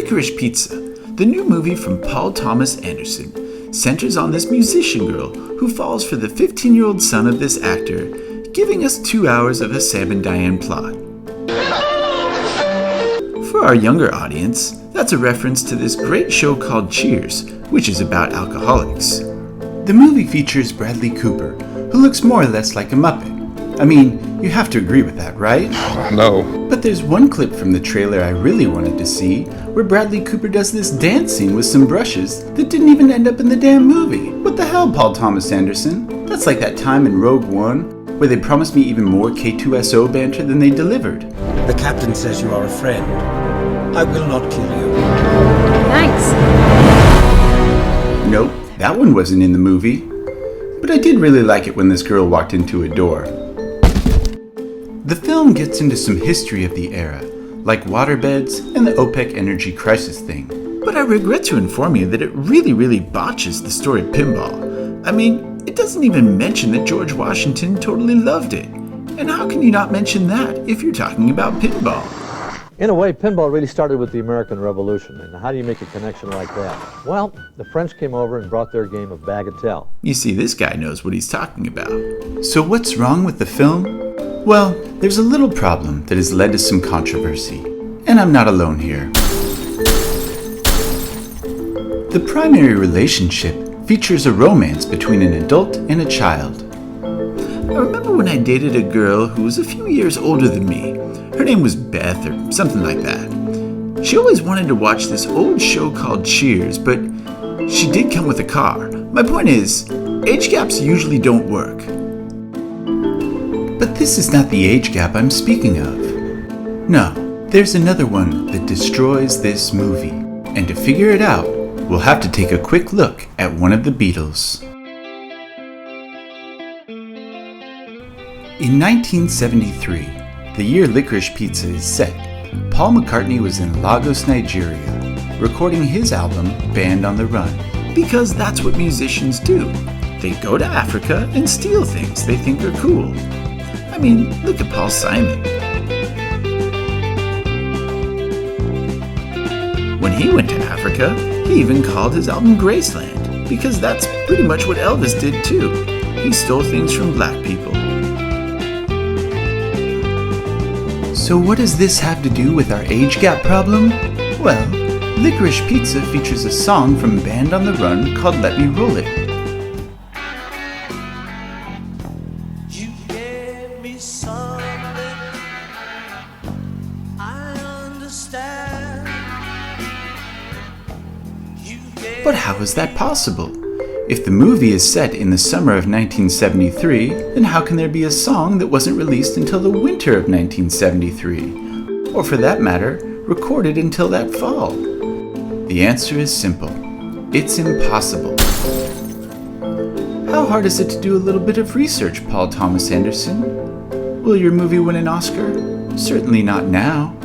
Licorice Pizza, the new movie from Paul Thomas Anderson, centers on this musician girl who falls for the 15-year-old son of this actor, giving us 2 hours of a Sam and Diane plot. For our younger audience, that's a reference to this great show called Cheers, which is about alcoholics. The movie features Bradley Cooper, who looks more or less like a Muppet. I mean, you have to agree with that, right? No. But there's one clip from the trailer I really wanted to see, where Bradley Cooper does this dance scene with some brushes that didn't even end up in the damn movie. What the hell, Paul Thomas Anderson? That's like that time in Rogue One, where they promised me even more K2SO banter than they delivered. The captain says you are a friend. I will not kill you. Thanks. Nope, that one wasn't in the movie. But I did really like it when this girl walked into a door. The film gets into some history of the era, like waterbeds and the OPEC energy crisis thing. But I regret to inform you that it really botches the story of Pinball. I mean, it doesn't even mention that George Washington totally loved it. And how can you not mention that if you're talking about pinball? In a way, pinball really started with the American Revolution. And how do you make a connection like that? Well, the French came over and brought their game of bagatelle. You see, this guy knows what he's talking about. So what's wrong with the film? Well, there's a little problem that has led to some controversy. And I'm not alone here. The primary relationship features a romance between an adult and a child. I remember when I dated a girl who was a few years older than me. Her name was Beth or something like that. She always wanted to watch this old show called Cheers, but she did come with a car. My point is, age gaps usually don't work. But this is not the age gap I'm speaking of. No, there's another one that destroys this movie. And to figure it out, we'll have to take a quick look at one of the Beatles. In 1973, the year Licorice Pizza is set, Paul McCartney was in Lagos, Nigeria, recording his album, Band on the Run. Because that's what musicians do. They go to Africa and steal things they think are cool. I mean, look at Paul Simon. When he went to Africa, he even called his album Graceland, because that's pretty much what Elvis did too. He stole things from black people. So what does this have to do with our age gap problem? Well, Licorice Pizza features a song from Band on the Run called Let Me Roll It. You gave me something I understand. But how is that possible? If the movie is set in the summer of 1973, then how can there be a song that wasn't released until the winter of 1973? Or for that matter, recorded until that fall? The answer is simple. It's impossible. How hard is it to do a little bit of research, Paul Thomas Anderson? Will your movie win an Oscar? Certainly not now.